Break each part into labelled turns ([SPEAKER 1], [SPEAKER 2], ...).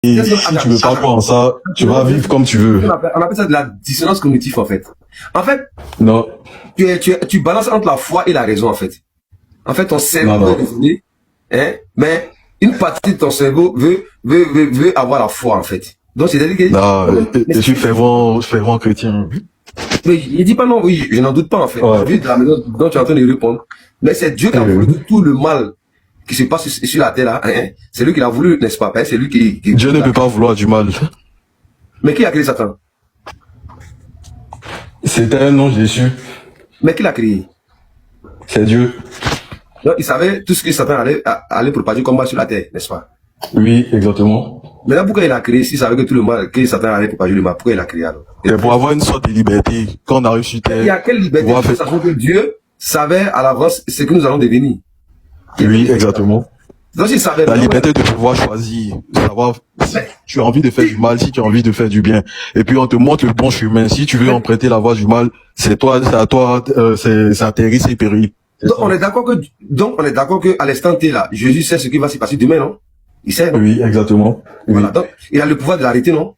[SPEAKER 1] Et si tu veux pas croire en ça, tu vas vivre comme tu veux.
[SPEAKER 2] On appelle ça de la dissonance cognitive, en fait. En fait,
[SPEAKER 1] Non.
[SPEAKER 2] tu balances entre la foi et la raison, en fait. En fait, ton cerveau est raisonné, hein, mais une partie de ton cerveau veut avoir la foi, en fait. Donc, c'est-à-dire que...
[SPEAKER 1] Non, je suis fervent chrétien.
[SPEAKER 2] Mais il dit pas non, oui, je n'en doute pas, en fait.
[SPEAKER 1] Ouais.
[SPEAKER 2] Vu de la maison dont tu es en train de répondre. Mais c'est Dieu qui a voulu tout le mal qui se passe sur la terre, là, hein, c'est lui qui l'a voulu, n'est-ce pas? C'est lui qui...
[SPEAKER 1] Dieu ne peut pas vouloir du mal.
[SPEAKER 2] Mais qui a créé Satan?
[SPEAKER 1] C'était un nom Jésus.
[SPEAKER 2] Mais qui l'a créé?
[SPEAKER 1] C'est Dieu.
[SPEAKER 2] Donc, il savait tout ce que Satan allait propager comme mal sur la terre, n'est-ce pas?
[SPEAKER 1] Oui, exactement.
[SPEAKER 2] Maintenant, pourquoi il a créé, s'il savait que tout le mal, que Satan allait propager le mal, pourquoi il a créé alors?
[SPEAKER 1] Et pour avoir une sorte de liberté, quand on arrive sur terre.
[SPEAKER 2] Il y a quelle liberté? Sachant que Dieu savait à l'avance ce que nous allons devenir.
[SPEAKER 1] Oui, exactement.
[SPEAKER 2] Donc, il savait.
[SPEAKER 1] La liberté de pouvoir choisir, de savoir si tu as envie de faire du mal, si tu as envie de faire du bien. Et puis on te montre le bon chemin. Si tu veux emprunter la voie du mal, c'est toi, c'est à toi, c'est à tes risques et périls.
[SPEAKER 2] Donc on est d'accord que à l'instant T là, Jésus sait ce qui va se passer demain, non? Il sait, non?
[SPEAKER 1] Oui, exactement. Oui.
[SPEAKER 2] Voilà, donc il a le pouvoir de l'arrêter, non?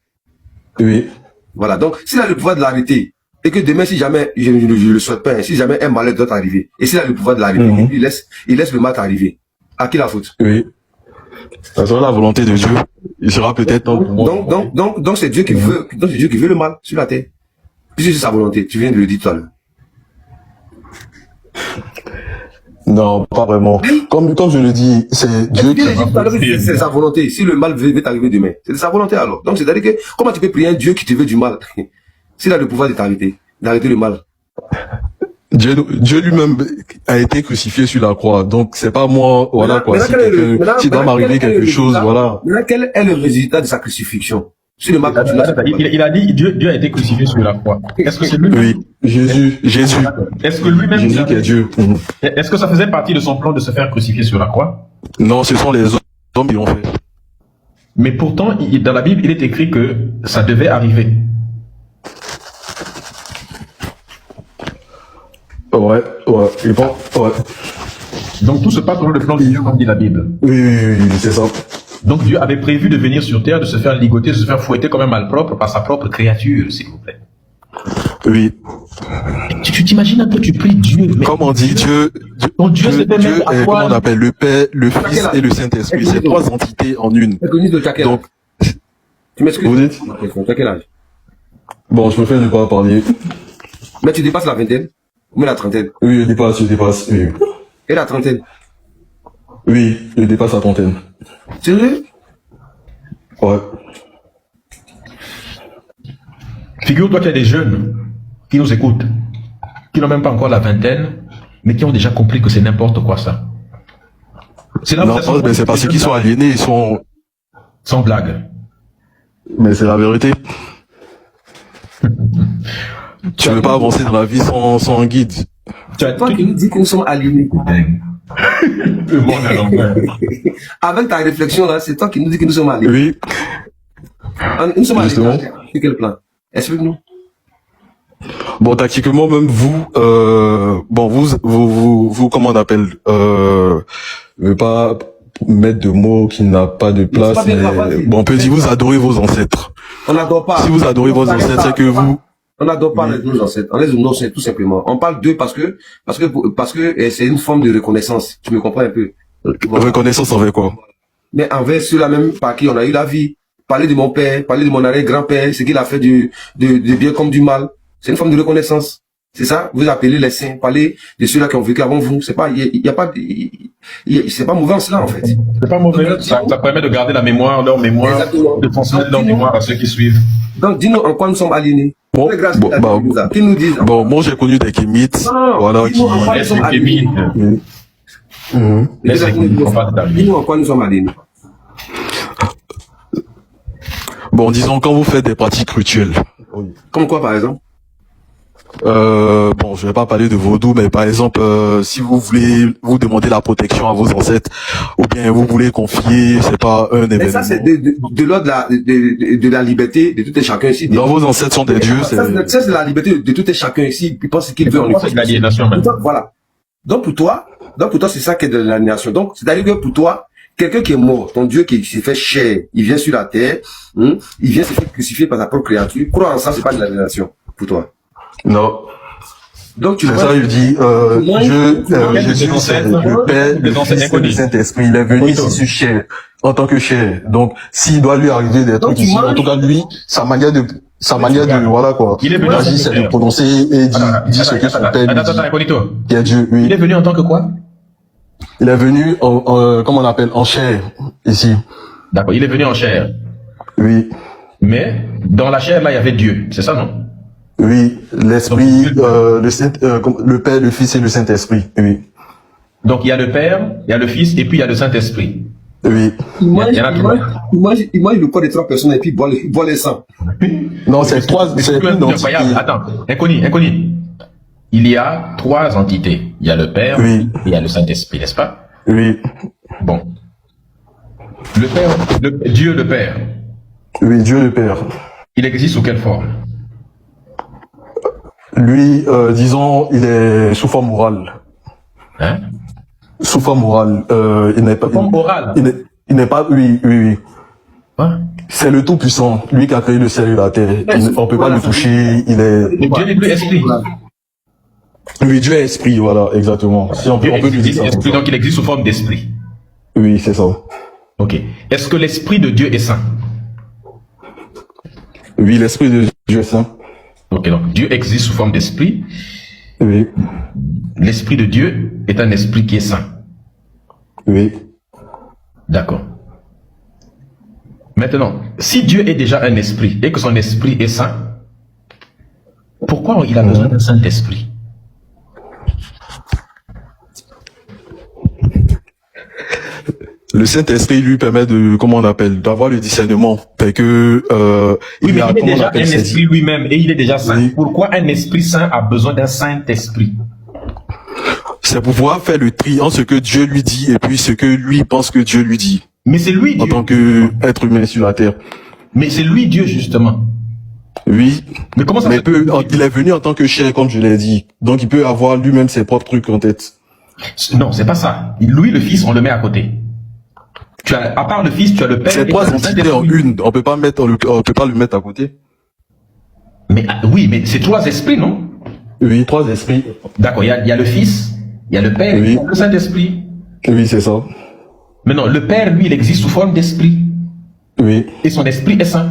[SPEAKER 1] Oui.
[SPEAKER 2] Voilà, donc s'il a le pouvoir de l'arrêter, et que demain, si jamais, je le souhaite pas, hein, si jamais un malheur doit arriver, et s'il a le pouvoir de l'arrêter, il laisse le mal arriver. À qui la faute?
[SPEAKER 1] Oui. Ça sera la volonté de Dieu. Il sera peut-être
[SPEAKER 2] donc c'est Dieu qui veut, donc c'est Dieu qui veut le mal sur la terre. Puisque c'est sa volonté. Tu viens de le dire tout à l'heure.
[SPEAKER 1] Non, pas vraiment. Comme je le dis, c'est Dieu qui...
[SPEAKER 2] C'est sa volonté. Si le mal veut t'arriver demain, c'est de sa volonté alors. Donc c'est-à-dire que, comment tu peux prier un Dieu qui te veut du mal? S'il a le pouvoir de t'arrêter, d'arrêter le mal.
[SPEAKER 1] Dieu lui-même a été crucifié sur la croix. Donc c'est pas moi, voilà quoi. Si doit m'arriver quelque chose, voilà.
[SPEAKER 2] Maintenant, quel est le résultat de sa crucifixion? Sur le mal
[SPEAKER 3] il a dit Dieu a été crucifié sur la croix. Est-ce que c'est lui-même?
[SPEAKER 1] Oui, Jésus.
[SPEAKER 3] Est-ce que lui-même
[SPEAKER 1] Jésus qui est Dieu.
[SPEAKER 3] Est-ce que ça faisait partie de son plan de se faire crucifier sur la croix?
[SPEAKER 1] Non, ce sont les hommes qui l'ont fait.
[SPEAKER 3] Mais pourtant, dans la Bible, il est écrit que ça devait arriver.
[SPEAKER 1] Ouais.
[SPEAKER 3] Donc tout se passe selon le plan de Dieu, comme dit la Bible.
[SPEAKER 1] Oui, c'est ça.
[SPEAKER 3] Donc Dieu avait prévu de venir sur terre, de se faire ligoter, de se faire fouetter comme un malpropre par sa propre créature, s'il vous plaît.
[SPEAKER 1] Oui.
[SPEAKER 3] Tu t'imagines un peu, tu pries Dieu. Mais
[SPEAKER 1] comme on dit, Dieu est, comment on appelle, le Père, le Fils et le Saint-Esprit. C'est trois entités en une.
[SPEAKER 2] Donc, tu m'excuses.
[SPEAKER 1] Vous dites?
[SPEAKER 2] Tu as quel âge?
[SPEAKER 1] Bon, je préfère ne pas parler.
[SPEAKER 2] Mais tu dépasses la vingtaine? Ou même la trentaine?
[SPEAKER 1] Oui, je dépasse. Oui.
[SPEAKER 2] Et la trentaine?
[SPEAKER 1] Oui, je dépasse la trentaine.
[SPEAKER 2] Sérieux?
[SPEAKER 1] Ouais.
[SPEAKER 3] Figure-toi qu'il y a des jeunes qui nous écoutent, qui n'ont même pas encore la vingtaine, mais qui ont déjà compris que c'est n'importe quoi ça.
[SPEAKER 1] Non, mais c'est parce qu'ils sont aliénés, ils sont...
[SPEAKER 3] Sans blague.
[SPEAKER 1] Mais c'est la vérité. Tu ne veux pas avancer dans la vie sans un guide.
[SPEAKER 2] C'est toi qui nous dis que nous sommes aliénés. Avec ta réflexion là, c'est toi qui nous dis que nous sommes aliénés.
[SPEAKER 1] Oui.
[SPEAKER 2] Nous sommes aliénés. Sur quel plan? Explique-nous.
[SPEAKER 1] Bon, tactiquement, même vous, comment on appelle, je veux pas mettre de mots qui n'a pas de place, mais bon, on peut dire vous adorez vos ancêtres.
[SPEAKER 2] On n'adore pas.
[SPEAKER 1] Si vous adorez vos ancêtres, c'est que vous...
[SPEAKER 2] On n'adore pas nos ancêtres. On les honore tout simplement. On parle d'eux parce que c'est une forme de reconnaissance. Tu me comprends un peu?
[SPEAKER 1] Reconnaissance envers quoi?
[SPEAKER 2] Mais envers ceux-là même par qui on a eu la vie. Parler de mon père, parler de mon arrière-grand-père, ce qu'il a fait de bien comme du mal. C'est une forme de reconnaissance. C'est ça? Vous appelez les saints, parler de ceux-là qui ont vécu avant vous. C'est pas, c'est pas mauvais en cela, en fait.
[SPEAKER 3] C'est pas mauvais. Ça permet de garder leur mémoire, exactement. De transmettre leur mémoire à ceux qui suivent.
[SPEAKER 2] Donc, dis-nous en quoi nous sommes aliénés.
[SPEAKER 1] Qui nous disent. Bon, moi, j'ai connu des kémites. Voilà, qui...
[SPEAKER 2] Dis-nous en quoi nous sommes aliénés.
[SPEAKER 1] Bon, disons, quand vous faites des pratiques rituelles.
[SPEAKER 2] Comme quoi, par exemple?
[SPEAKER 1] Bon, je vais pas parler de vaudou, mais par exemple, si vous voulez vous demander la protection à vos ancêtres, ou bien vous voulez confier, c'est pas un événement.
[SPEAKER 2] Mais ça, c'est de l'ordre de la liberté de tout et chacun ici.
[SPEAKER 1] Non, vos ancêtres sont des dieux.
[SPEAKER 2] Ça, c'est la liberté de tout et chacun ici. Ils pensent qu'ils veulent.
[SPEAKER 3] C'est l'aliénation même.
[SPEAKER 2] Voilà. Donc pour toi, c'est ça qui est de l'aliénation. Donc, c'est-à-dire que pour toi, quelqu'un qui est mort, ton Dieu qui s'est fait chair, il vient sur la terre, il vient se faire crucifier par sa propre créature. Croire en ça, c'est pas de la révélation pour toi.
[SPEAKER 1] Non.
[SPEAKER 2] Donc tu
[SPEAKER 1] C'est
[SPEAKER 2] vois,
[SPEAKER 1] ça, il dit, Jésus, c'est le Père, le Fils et le Saint-Esprit. Il est venu ici sur chair, en tant que chair. Donc, s'il doit lui arriver des trucs ici, en tout cas, lui, sa manière de, voilà, quoi.
[SPEAKER 3] Il est venu
[SPEAKER 1] L'agir, c'est de prononcer et dire ce que son Père lui dit. Qui est Dieu, oui.
[SPEAKER 3] Il est venu en tant que quoi?
[SPEAKER 1] Il est venu comment on appelle, en chair, ici.
[SPEAKER 3] D'accord, il est venu en chair.
[SPEAKER 1] Oui.
[SPEAKER 3] Mais, dans la chair, là, il y avait Dieu. C'est ça, non?
[SPEAKER 1] Oui, l'Esprit, le Père, le Fils et le Saint-Esprit, oui.
[SPEAKER 3] Donc, il y a le Père, il y a le Fils, et puis il y a le Saint-Esprit.
[SPEAKER 1] Oui.
[SPEAKER 2] Imagine le corps des trois personnes et puis il boit les sangs.
[SPEAKER 1] Non, c'est trois, c'est une entité.
[SPEAKER 3] Attends, inconnu. Il y a trois entités. Il y a le Père,
[SPEAKER 1] oui.
[SPEAKER 3] Et il y a le Saint-Esprit, n'est-ce pas?
[SPEAKER 1] Oui.
[SPEAKER 3] Bon. Le Père, Dieu le Père.
[SPEAKER 1] Oui, Dieu le Père.
[SPEAKER 3] Il existe sous quelle forme?
[SPEAKER 1] Lui, disons, il est sous forme orale.
[SPEAKER 3] Hein?
[SPEAKER 1] Sous forme orale. Il n'est pas.
[SPEAKER 3] Sous forme orale?
[SPEAKER 1] Il n'est pas. Oui.
[SPEAKER 3] Hein?
[SPEAKER 1] C'est le Tout-Puissant, lui qui a créé le ciel et la terre. On peut pas le toucher. Il est.
[SPEAKER 3] Mais Dieu n'est plus esprit.
[SPEAKER 1] Oui, Dieu est esprit, voilà, exactement. Si on peut lui dire ça.
[SPEAKER 3] Esprit, donc il existe sous forme d'esprit.
[SPEAKER 1] Oui, c'est ça.
[SPEAKER 3] Ok. Est-ce que l'esprit de Dieu est saint?
[SPEAKER 1] Oui, l'esprit de Dieu est saint.
[SPEAKER 3] Ok, donc Dieu existe sous forme d'esprit.
[SPEAKER 1] Oui.
[SPEAKER 3] L'esprit de Dieu est un esprit qui est saint.
[SPEAKER 1] Oui.
[SPEAKER 3] D'accord. Maintenant, si Dieu est déjà un esprit et que son esprit est saint, pourquoi il a besoin d'un Saint-Esprit?
[SPEAKER 1] Le Saint-Esprit lui permet de, comment on appelle, d'avoir le discernement. Fait que,
[SPEAKER 3] oui, mais il est déjà un esprit lui-même et il est déjà saint. Oui. Pourquoi un esprit saint a besoin d'un Saint-Esprit?
[SPEAKER 1] C'est pour pouvoir faire le tri entre ce que Dieu lui dit et puis ce que lui pense que Dieu lui dit.
[SPEAKER 3] Mais c'est lui, Dieu.
[SPEAKER 1] En tant qu'être humain sur la terre.
[SPEAKER 3] Mais c'est lui, Dieu, justement.
[SPEAKER 1] Oui.
[SPEAKER 3] Mais comment ça
[SPEAKER 1] il est venu en tant que chair, comme je l'ai dit. Donc il peut avoir lui-même ses propres trucs en tête.
[SPEAKER 3] Non, c'est pas ça. Lui, le Fils, on le met à côté. Tu as, à part le Fils, tu as le Père.
[SPEAKER 1] C'est trois entités en une. On peut pas le mettre à côté.
[SPEAKER 3] Mais oui, mais c'est trois esprits, non?
[SPEAKER 1] Oui, trois esprits.
[SPEAKER 3] D'accord, il y a le Fils, il y a le Père,
[SPEAKER 1] oui.
[SPEAKER 3] Il y a le Saint-Esprit.
[SPEAKER 1] Oui, c'est ça.
[SPEAKER 3] Mais non, le Père, lui, il existe sous forme d'esprit.
[SPEAKER 1] Oui.
[SPEAKER 3] Et son esprit est saint.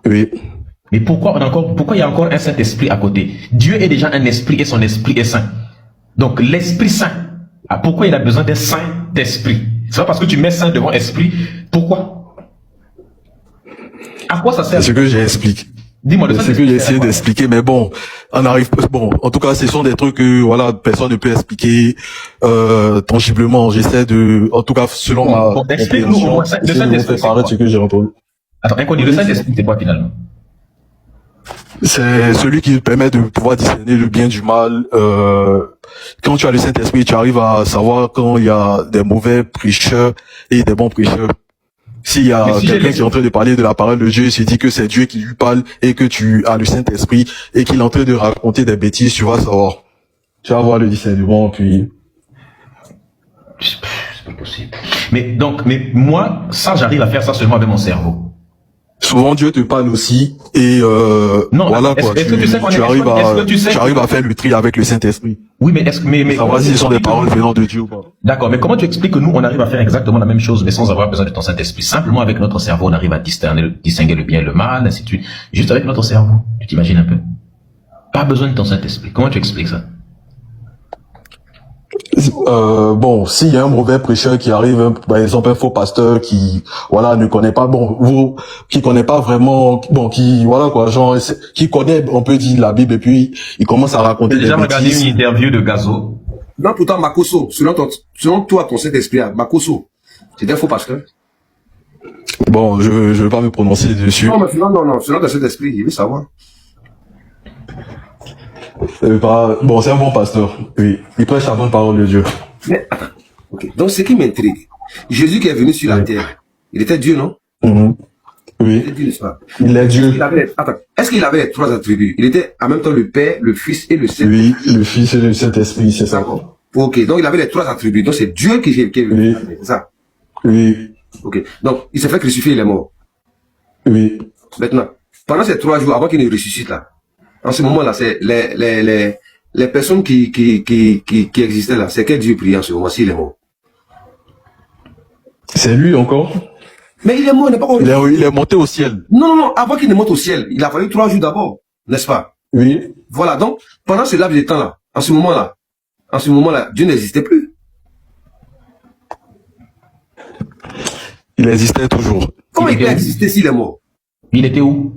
[SPEAKER 1] Oui.
[SPEAKER 3] Mais pourquoi il y a encore un Saint-Esprit à côté? Dieu est déjà un esprit et son esprit est saint. Donc l'Esprit Saint, pourquoi il a besoin d'un Saint-Esprit? C'est pas parce que tu mets saint devant esprit. Pourquoi? À quoi ça sert?
[SPEAKER 1] C'est ce que j'ai expliqué.
[SPEAKER 3] Dis-moi,
[SPEAKER 1] c'est ce que j'ai essayé d'expliquer, mais bon, on arrive, bon, en tout cas, ce sont des trucs que, voilà, personne ne peut expliquer, tangiblement. J'essaie de, en tout cas, selon ma
[SPEAKER 3] compréhension,
[SPEAKER 1] de faire paraître ce que j'ai entendu.
[SPEAKER 3] Attends, inconnu, le Saint-Esprit, c'est quoi finalement?
[SPEAKER 1] C'est celui qui permet de pouvoir discerner le bien du mal. Quand tu as le Saint-Esprit, tu arrives à savoir quand il y a des mauvais prêcheurs et des bons prêcheurs. S'il y a quelqu'un qui est en train de parler de la parole de Dieu, il se dit que c'est Dieu qui lui parle et que tu as le Saint-Esprit et qu'il est en train de raconter des bêtises, tu vas savoir. Tu vas avoir le discernement, puis...
[SPEAKER 3] C'est pas possible. Mais moi, ça, j'arrive à faire ça seulement avec mon cerveau.
[SPEAKER 1] Souvent Dieu te parle aussi et
[SPEAKER 3] non,
[SPEAKER 1] voilà quoi. Tu arrives à faire le tri avec le Saint-Esprit.
[SPEAKER 3] Oui, mais
[SPEAKER 1] savoir si ce sont des paroles venant de Dieu ou pas.
[SPEAKER 3] D'accord, mais comment tu expliques que nous on arrive à faire exactement la même chose mais sans avoir besoin de ton Saint-Esprit? Simplement avec notre cerveau, on arrive à distinguer le bien et le mal, ainsi de suite. Juste avec notre cerveau. Tu t'imagines un peu? Pas besoin de ton Saint-Esprit. Comment tu expliques ça?
[SPEAKER 1] Bon, s'il y a un mauvais prêcheur qui arrive, par exemple un faux pasteur qui, voilà, ne connaît pas, qui connaît pas vraiment, qui, voilà quoi, genre, qui connaît, on peut dire la Bible et puis il commence à raconter des bêtises.
[SPEAKER 3] J'ai déjà regardé une interview de Gazo.
[SPEAKER 2] Non, pourtant Makoso, selon toi, ton Saint-Esprit, Makoso, c'est un faux pasteur.
[SPEAKER 1] Bon, je veux pas me prononcer dessus.
[SPEAKER 2] Non, mais selon ton Saint-Esprit, il veut savoir.
[SPEAKER 1] Bon, c'est un bon pasteur. Oui, il prêche la bonne parole de Dieu.
[SPEAKER 2] Mais attends, ok. Donc ce qui m'intrigue, Jésus qui est venu sur la terre, il était Dieu, non?
[SPEAKER 1] Oui.
[SPEAKER 2] Il est Dieu, n'est-ce pas?
[SPEAKER 1] Il est Dieu.
[SPEAKER 2] Est-ce qu'il avait les trois attributs? Il était en même temps le Père, le Fils et le Saint-Esprit.
[SPEAKER 1] Oui, le Fils et le Saint-Esprit, c'est ça.
[SPEAKER 2] Ok, donc il avait les trois attributs. Donc c'est Dieu qui est venu.
[SPEAKER 1] Oui.
[SPEAKER 2] C'est ça.
[SPEAKER 1] Oui.
[SPEAKER 2] Ok. Donc, il s'est fait crucifier, il est mort.
[SPEAKER 1] Oui.
[SPEAKER 2] Maintenant, pendant ces 3 jours, avant qu'il ne ressuscite là, en ce moment-là, c'est les personnes qui existaient là, c'est quel Dieu priait en ce moment s'il est mort?
[SPEAKER 1] C'est lui encore.
[SPEAKER 2] Mais il est mort, il n'est pas encore...
[SPEAKER 1] Il est monté au ciel.
[SPEAKER 2] Non, avant qu'il ne monte au ciel, il a fallu 3 jours d'abord, n'est-ce pas?
[SPEAKER 1] Oui.
[SPEAKER 2] Voilà, donc, pendant ce laps de temps-là, en ce moment-là, Dieu n'existait plus.
[SPEAKER 1] Il existait toujours.
[SPEAKER 2] Comment il peut exister s'il est mort?
[SPEAKER 3] Il était où?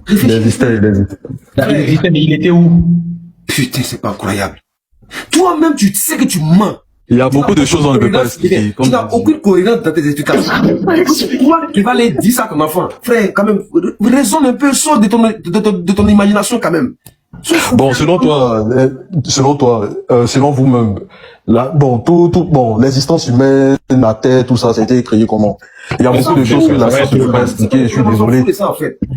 [SPEAKER 1] Il existait.
[SPEAKER 3] Il existait, mais il était où?
[SPEAKER 2] Putain, c'est pas incroyable. Toi-même, tu sais que tu mens.
[SPEAKER 1] Il y a beaucoup de choses on ne peut pas expliquer.
[SPEAKER 2] Tu n'as aucune cohérence dans tes explications. Toi qui vas aller dire ça à ton enfant, frère, quand même, raisonne un peu, sors de ton imagination quand même.
[SPEAKER 1] Bon, selon toi, selon vous-même, là, bon, l'existence humaine, la Terre, tout ça, ça a été créé comment? Il y a beaucoup de choses que la science ne peut pas expliquer, je suis désolé.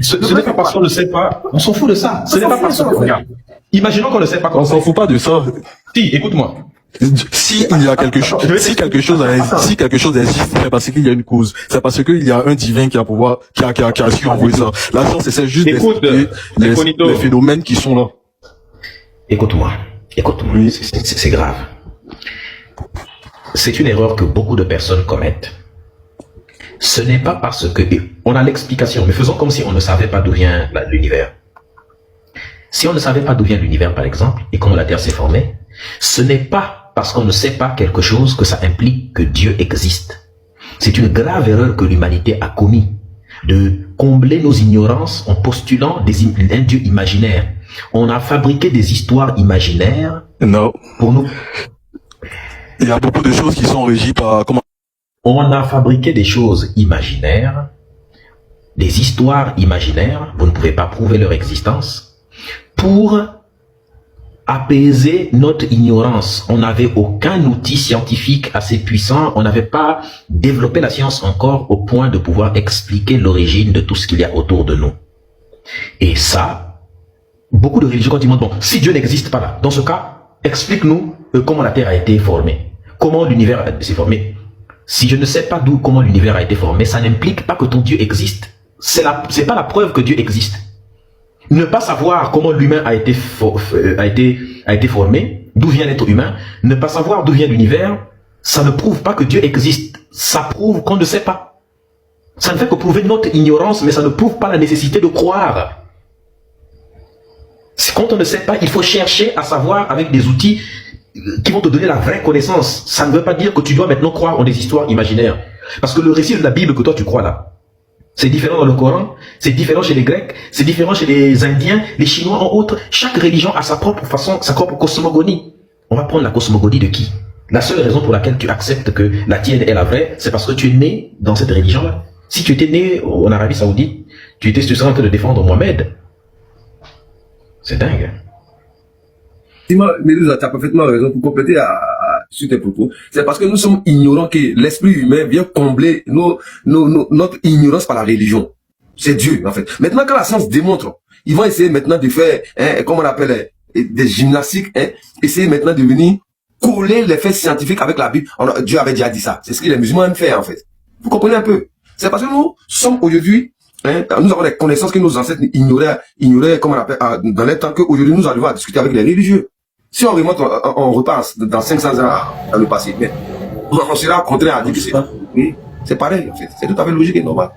[SPEAKER 3] Ce n'est pas parce qu'on ne sait pas, on s'en fout de ça. Ce n'est pas parce qu'on regarde. Imaginons qu'on ne sait pas comment.
[SPEAKER 1] On s'en fout pas de ça.
[SPEAKER 3] Si, écoute-moi.
[SPEAKER 1] Si il y a quelque chose, si quelque chose existe, c'est parce qu'il y a une cause. C'est parce qu'il y a un divin qui a su envoyer ça. La science essaie juste d'expliquer les phénomènes qui sont là.
[SPEAKER 3] Écoute-moi. Oui. C'est grave. C'est une erreur que beaucoup de personnes commettent. Ce n'est pas parce que on a l'explication, mais faisons comme si on ne savait pas d'où vient l'univers. Si on ne savait pas d'où vient l'univers, par exemple, et comment la Terre s'est formée, ce n'est pas parce qu'on ne sait pas quelque chose que ça implique que Dieu existe. C'est une grave erreur que l'humanité a commis, de combler nos ignorances en postulant un Dieu imaginaire. On a fabriqué des histoires imaginaires pour nous.
[SPEAKER 1] Il y a beaucoup de choses qui sont régies par...
[SPEAKER 3] On a fabriqué des choses imaginaires, des histoires imaginaires, vous ne pouvez pas prouver leur existence, pour apaiser notre ignorance. On n'avait aucun outil scientifique assez puissant, on n'avait pas développé la science encore au point de pouvoir expliquer l'origine de tout ce qu'il y a autour de nous. Et ça, beaucoup de religions quand ils demandent, bon, si Dieu n'existe pas là, dans ce cas, explique-nous comment la Terre a été formée, comment l'univers s'est formé. Si je ne sais pas comment l'univers a été formé, ça n'implique pas que ton Dieu existe. C'est pas la preuve que Dieu existe. Ne pas savoir comment l'humain a été formé, d'où vient l'être humain, ne pas savoir d'où vient l'univers, ça ne prouve pas que Dieu existe. Ça prouve qu'on ne sait pas. Ça ne fait que prouver notre ignorance, mais ça ne prouve pas la nécessité de croire. Quand on ne sait pas, il faut chercher à savoir avec des outils qui vont te donner la vraie connaissance. Ça ne veut pas dire que tu dois maintenant croire en des histoires imaginaires. Parce que le récit de la Bible que toi tu crois là, c'est différent dans le Coran, c'est différent chez les Grecs, c'est différent chez les Indiens, les Chinois en autres. Chaque religion a sa propre façon, sa propre cosmogonie. On va prendre la cosmogonie de qui? La seule raison pour laquelle tu acceptes que la tienne est la vraie, c'est parce que tu es né dans cette religion-là. Si tu étais né en Arabie Saoudite, tu serais en train de défendre Mohamed. C'est dingue.
[SPEAKER 2] Mais tu as parfaitement raison pour compléter sur tes propos. C'est parce que nous sommes ignorants que l'esprit humain vient combler notre ignorance par la religion. C'est Dieu, en fait. Maintenant, quand la science démontre, ils vont essayer maintenant de faire, comme on appelle, des gymnastiques, essayer maintenant de venir coller les faits scientifiques avec la Bible. Dieu avait déjà dit ça. C'est ce que les musulmans aiment faire, en fait. Vous comprenez un peu? C'est parce que nous sommes aujourd'hui, nous avons des connaissances que nos ancêtres ignoraient, comme on appelle, dans les temps qu'aujourd'hui nous arrivons à discuter avec les religieux. Si on remonte, on repasse dans 500 ans dans le passé, mais on sera contraint à dire que c'est pareil, en fait. C'est tout à fait logique et normal.